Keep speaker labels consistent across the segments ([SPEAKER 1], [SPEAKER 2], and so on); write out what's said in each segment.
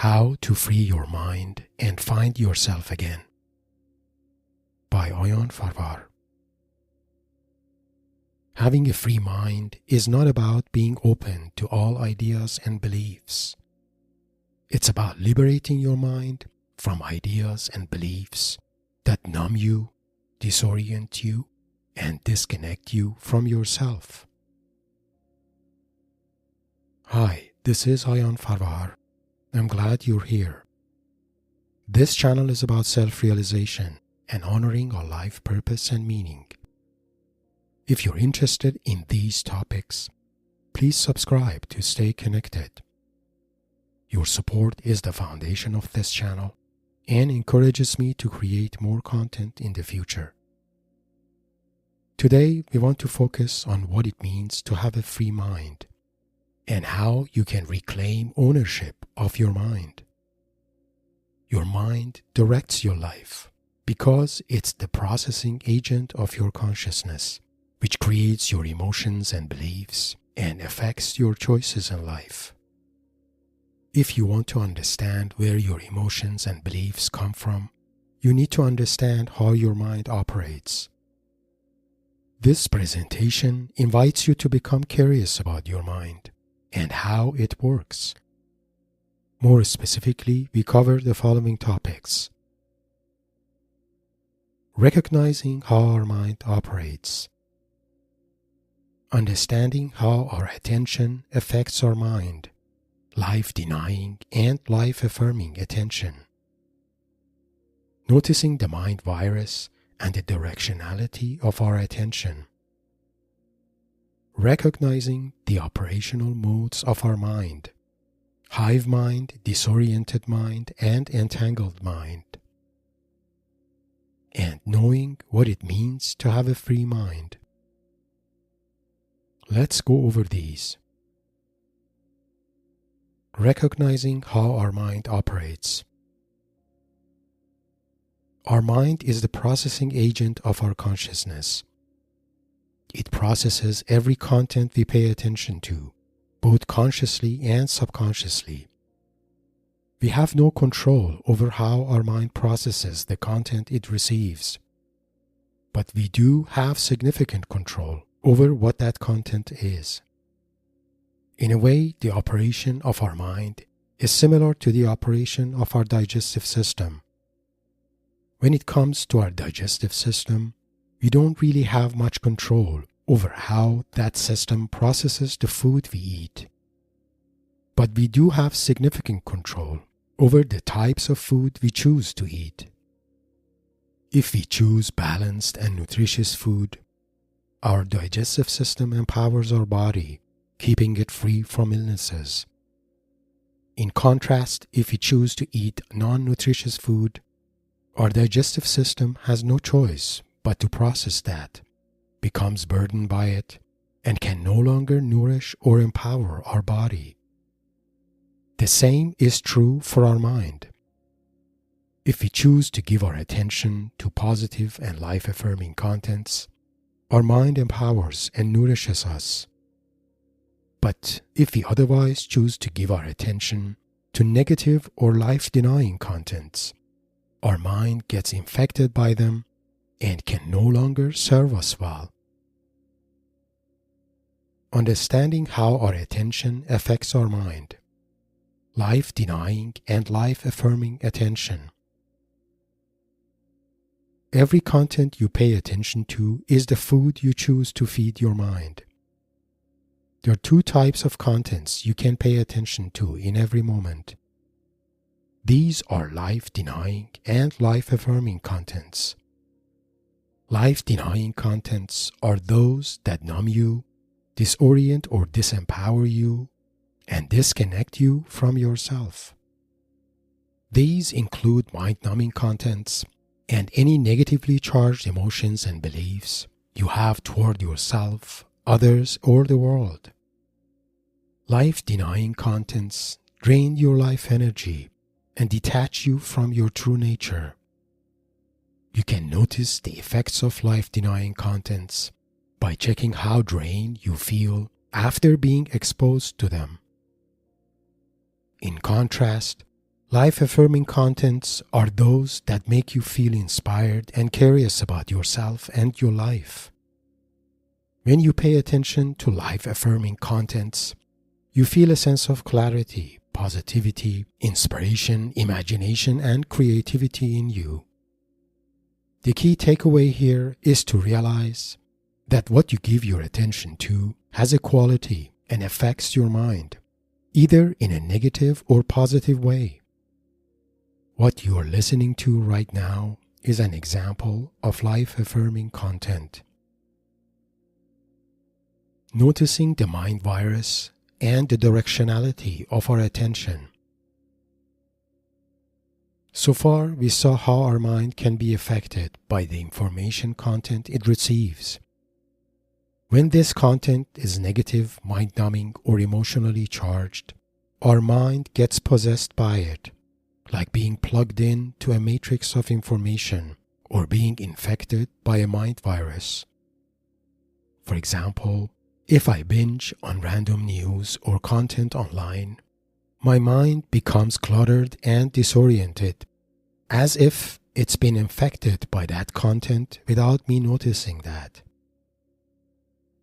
[SPEAKER 1] How to Free Your Mind and Find Yourself Again by Ayan Farvar. Having a free mind is not about being open to all ideas and beliefs. It's about liberating your mind from ideas and beliefs that numb you, disorient you, and disconnect you from yourself. Hi, this is Ayan Farvar. I'm glad you're here. This channel is about self-realization and honoring our life purpose and meaning. If you're interested in these topics, please subscribe to stay connected. Your support is the foundation of this channel and encourages me to create more content in the future. Today, we want to focus on what it means to have a free mind and how you can reclaim ownership of your mind. Your mind directs your life because it's the processing agent of your consciousness, which creates your emotions and beliefs and affects your choices in life. If you want to understand where your emotions and beliefs come from, you need to understand how your mind operates. This presentation invites you to become curious about your mind and how it works. More specifically, we cover the following topics: recognizing how our mind operates, understanding how our attention affects our mind, life-denying and life-affirming attention, noticing the mind virus and the directionality of our attention, recognizing the operational modes of our mind: hive mind, disoriented mind, and entangled mind, and knowing what it means to have a free mind. Let's go over these. Recognizing how our mind operates. Our mind is the processing agent of our consciousness. It processes every content we pay attention to, both consciously and subconsciously. We have no control over how our mind processes the content it receives, but we do have significant control over what that content is. In a way, the operation of our mind is similar to the operation of our digestive system. When it comes to our digestive system, we don't really have much control over how that system processes the food we eat. But we do have significant control over the types of food we choose to eat. If we choose balanced and nutritious food, our digestive system empowers our body, keeping it free from illnesses. In contrast, if we choose to eat non-nutritious food, our digestive system has no choice but to process that, becomes burdened by it, and can no longer nourish or empower our body. The same is true for our mind. If we choose to give our attention to positive and life-affirming contents, our mind empowers and nourishes us. But if we otherwise choose to give our attention to negative or life-denying contents, our mind gets infected by them and can no longer serve us well. Understanding how our attention affects our mind. Life-denying and life-affirming attention. Every content you pay attention to is the food you choose to feed your mind. There are two types of contents you can pay attention to in every moment. These are life-denying and life-affirming contents. Life-denying contents are those that numb you, disorient or disempower you, and disconnect you from yourself. These include mind-numbing contents and any negatively charged emotions and beliefs you have toward yourself, others, or the world. Life-denying contents drain your life energy and detach you from your true nature. You can notice the effects of life-denying contents by checking how drained you feel after being exposed to them. In contrast, Life-affirming contents are those that make you feel inspired and curious about yourself and your life. When you pay attention to life-affirming contents, you feel a sense of clarity, positivity, inspiration, imagination, and creativity in you. The key takeaway here is to realize that what you give your attention to has a quality and affects your mind, either in a negative or positive way. What you are listening to right now is an example of life-affirming content. Noticing the mind virus and the directionality of our attention. So far, we saw how our mind can be affected by the information content it receives. When this content is negative, mind-numbing, or emotionally charged, our mind gets possessed by it, like being plugged in to a matrix of information or being infected by a mind virus. For example, if I binge on random news or content online, my mind becomes cluttered and disoriented, as if it's been infected by that content without me noticing that.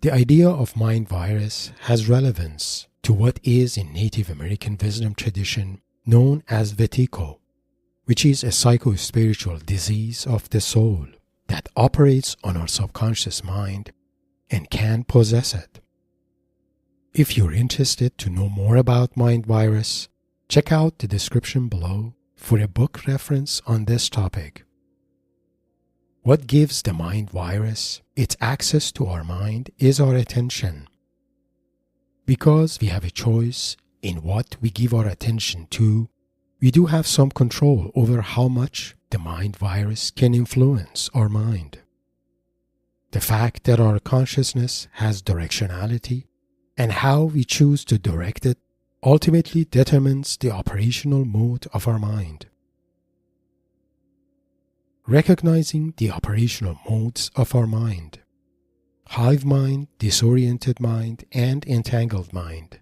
[SPEAKER 1] The idea of mind virus has relevance to what is in Native American wisdom tradition known as Wetiko, which is a psycho-spiritual disease of the soul that operates on our subconscious mind and can possess it. If you're interested to know more about mind virus, check out the description below for a book reference on this topic. What gives the mind virus its access to our mind is our attention. Because we have a choice in what we give our attention to, we do have some control over how much the mind virus can influence our mind. The fact that our consciousness has directionality and how we choose to direct it ultimately determines the operational mode of our mind. Recognizing the operational modes of our mind: hive mind, disoriented mind, and entangled mind.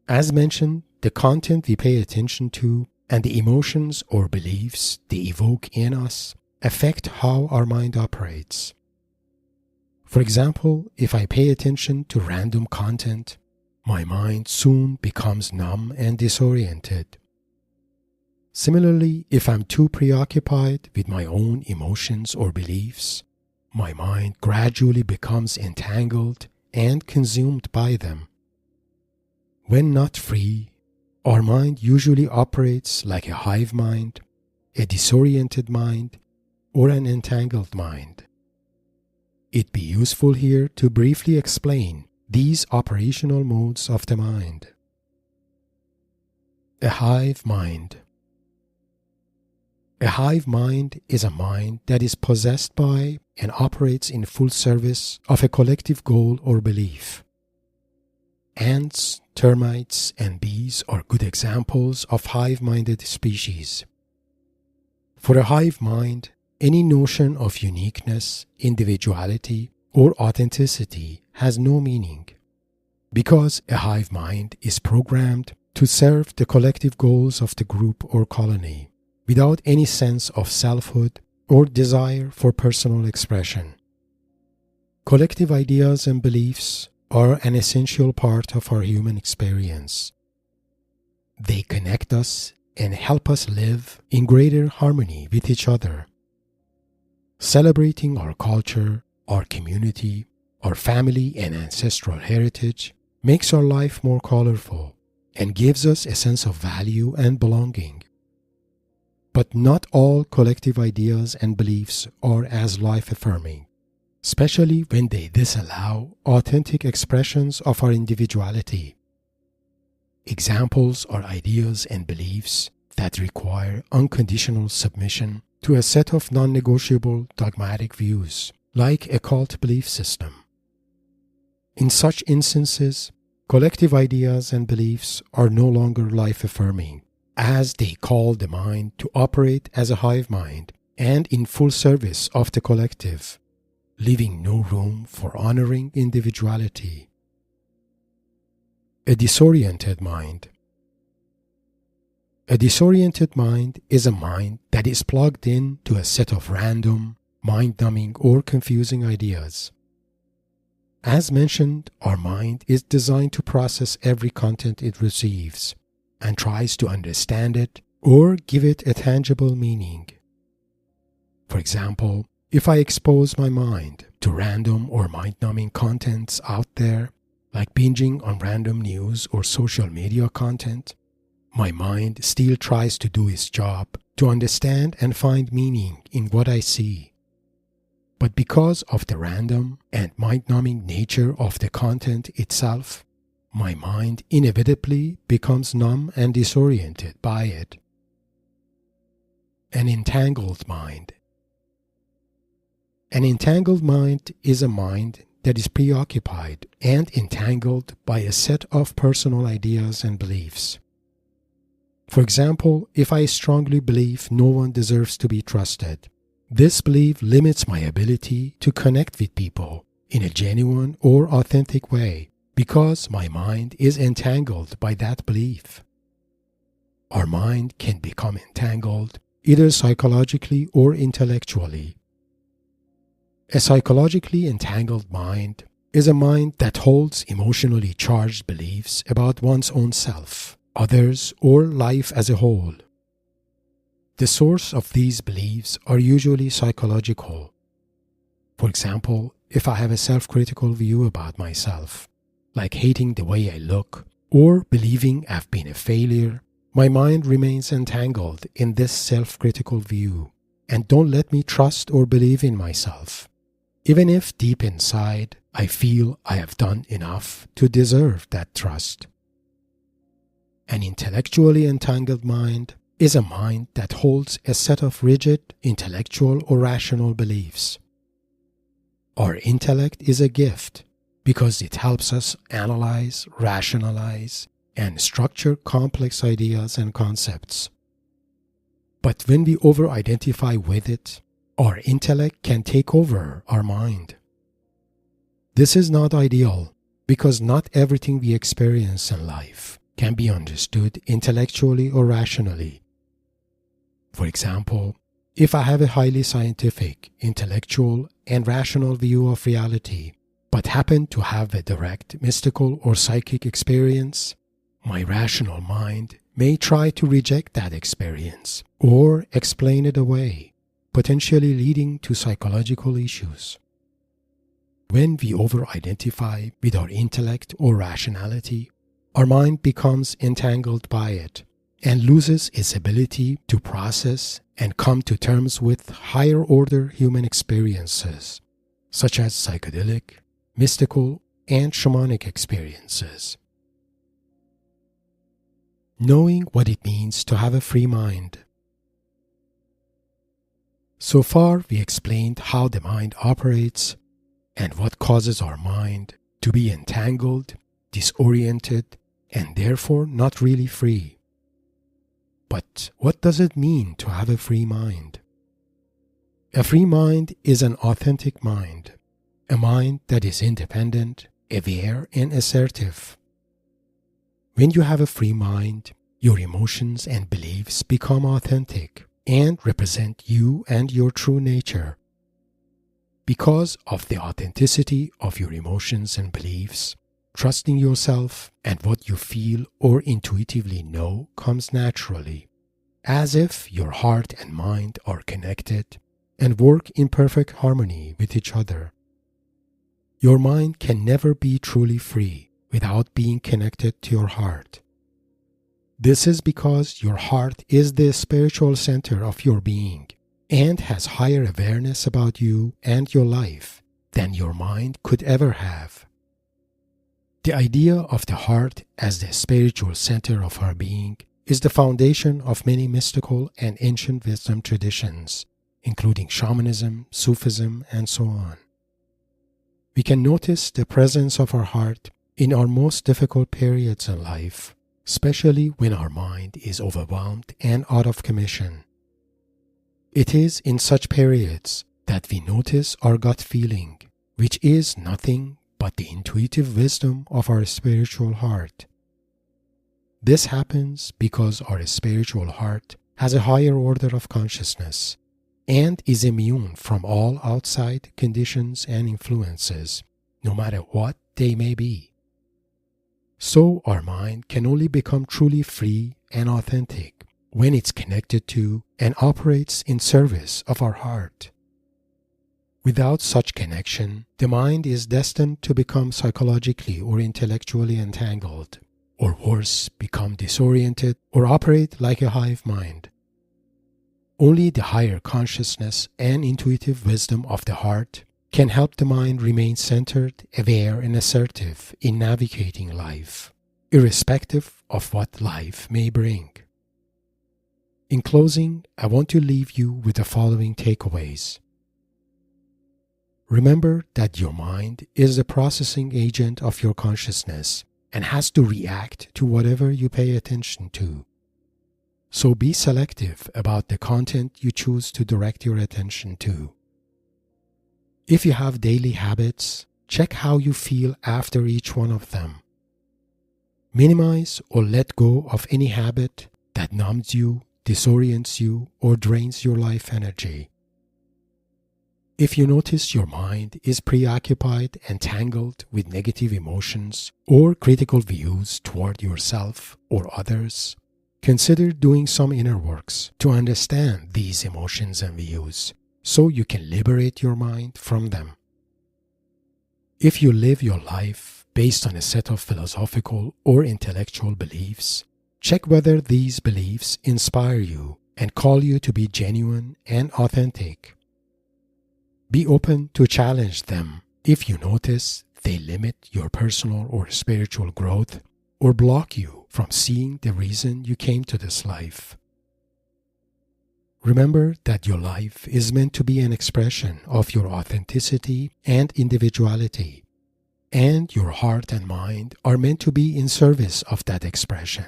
[SPEAKER 1] As mentioned, the content we pay attention to and the emotions or beliefs they evoke in us affect how our mind operates. For example, if I pay attention to random content, my mind soon becomes numb and disoriented. Similarly, if I'm too preoccupied with my own emotions or beliefs, my mind gradually becomes entangled and consumed by them. When not free, our mind usually operates like a hive mind, a disoriented mind, or an entangled mind. It'd be useful here to briefly explain these operational modes of the mind. A hive mind. A hive mind is a mind that is possessed by and operates in full service of a collective goal or belief. Ants, termites, and bees are good examples of hive-minded species. For a hive mind, any notion of uniqueness, individuality, or authenticity has no meaning, because a hive mind is programmed to serve the collective goals of the group or colony, without any sense of selfhood or desire for personal expression. Collective ideas and beliefs are an essential part of our human experience. They connect us and help us live in greater harmony with each other. Celebrating our culture, our community, our family and ancestral heritage makes our life more colorful and gives us a sense of value and belonging. But not all collective ideas and beliefs are as life-affirming, especially when they disallow authentic expressions of our individuality. Examples are ideas and beliefs that require unconditional submission to a set of non-negotiable dogmatic views, like a cult belief system. In such instances, collective ideas and beliefs are no longer life-affirming, as they call the mind to operate as a hive mind and in full service of the collective, leaving no room for honoring individuality. A disoriented mind. A disoriented mind is a mind that is plugged in to a set of random, mind-numbing or confusing ideas. As mentioned, our mind is designed to process every content it receives and tries to understand it or give it a tangible meaning. For example, if I expose my mind to random or mind-numbing contents out there, like binging on random news or social media content, my mind still tries to do its job to understand and find meaning in what I see. But because of the random and mind-numbing nature of the content itself, my mind inevitably becomes numb and disoriented by it. An entangled mind. An entangled mind is a mind that is preoccupied and entangled by a set of personal ideas and beliefs. For example, if I strongly believe no one deserves to be trusted, this belief limits my ability to connect with people in a genuine or authentic way because my mind is entangled by that belief. Our mind can become entangled either psychologically or intellectually. A psychologically entangled mind is a mind that holds emotionally charged beliefs about one's own self, others, or life as a whole. The source of these beliefs are usually psychological. For example, if I have a self-critical view about myself, like hating the way I look, or believing I've been a failure, my mind remains entangled in this self-critical view and don't let me trust or believe in myself, even if deep inside I feel I have done enough to deserve that trust. An intellectually entangled mind is a mind that holds a set of rigid, intellectual or rational beliefs. Our intellect is a gift because it helps us analyze, rationalize, and structure complex ideas and concepts. But when we over-identify with it, our intellect can take over our mind. This is not ideal because not everything we experience in life can be understood intellectually or rationally. For example, if I have a highly scientific, intellectual, and rational view of reality, but happen to have a direct mystical or psychic experience, my rational mind may try to reject that experience or explain it away, potentially leading to psychological issues. When we over-identify with our intellect or rationality, our mind becomes entangled by it and loses its ability to process and come to terms with higher-order human experiences, such as psychedelic, mystical, and shamanic experiences. Knowing what it means to have a free mind. So far, we explained how the mind operates and what causes our mind to be entangled, disoriented, and therefore not really free. But what does it mean to have a free mind? A free mind is an authentic mind, a mind that is independent, aware, and assertive. When you have a free mind, your emotions and beliefs become authentic and represent you and your true nature. Because of the authenticity of your emotions and beliefs, trusting yourself and what you feel or intuitively know comes naturally, as if your heart and mind are connected and work in perfect harmony with each other. Your mind can never be truly free without being connected to your heart. This is because your heart is the spiritual center of your being and has higher awareness about you and your life than your mind could ever have. The idea of the heart as the spiritual center of our being is the foundation of many mystical and ancient wisdom traditions, including shamanism, Sufism, and so on. We can notice the presence of our heart in our most difficult periods in life, especially when our mind is overwhelmed and out of commission. It is in such periods that we notice our gut feeling, which is nothing but the intuitive wisdom of our spiritual heart. This happens because our spiritual heart has a higher order of consciousness and is immune from all outside conditions and influences, no matter what they may be. So our mind can only become truly free and authentic when it's connected to and operates in service of our heart. Without such connection, the mind is destined to become psychologically or intellectually entangled, or worse, become disoriented or operate like a hive mind. Only the higher consciousness and intuitive wisdom of the heart can help the mind remain centered, aware, and assertive in navigating life, irrespective of what life may bring. In closing, I want to leave you with the following takeaways. Remember that your mind is the processing agent of your consciousness and has to react to whatever you pay attention to. So be selective about the content you choose to direct your attention to. If you have daily habits, check how you feel after each one of them. Minimize or let go of any habit that numbs you, disorients you, or drains your life energy. If you notice your mind is preoccupied and tangled with negative emotions or critical views toward yourself or others, consider doing some inner works to understand these emotions and views so you can liberate your mind from them. If you live your life based on a set of philosophical or intellectual beliefs, check whether these beliefs inspire you and call you to be genuine and authentic. Be open to challenge them if you notice they limit your personal or spiritual growth or block you from seeing the reason you came to this life. Remember that your life is meant to be an expression of your authenticity and individuality, and your heart and mind are meant to be in service of that expression.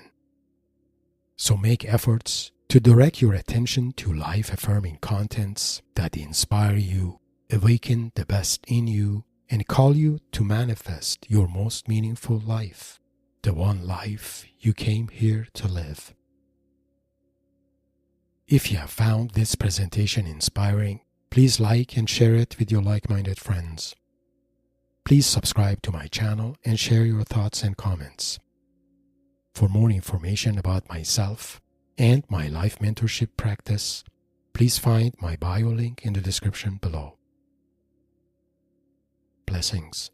[SPEAKER 1] So make efforts to direct your attention to life-affirming contents that inspire you, awaken the best in you, and call you to manifest your most meaningful life, the one life you came here to live. If you have found this presentation inspiring, please like and share it with your like-minded friends. Please subscribe to my channel and share your thoughts and comments. For more information about myself and my life mentorship practice, please find my bio link in the description below. Blessings.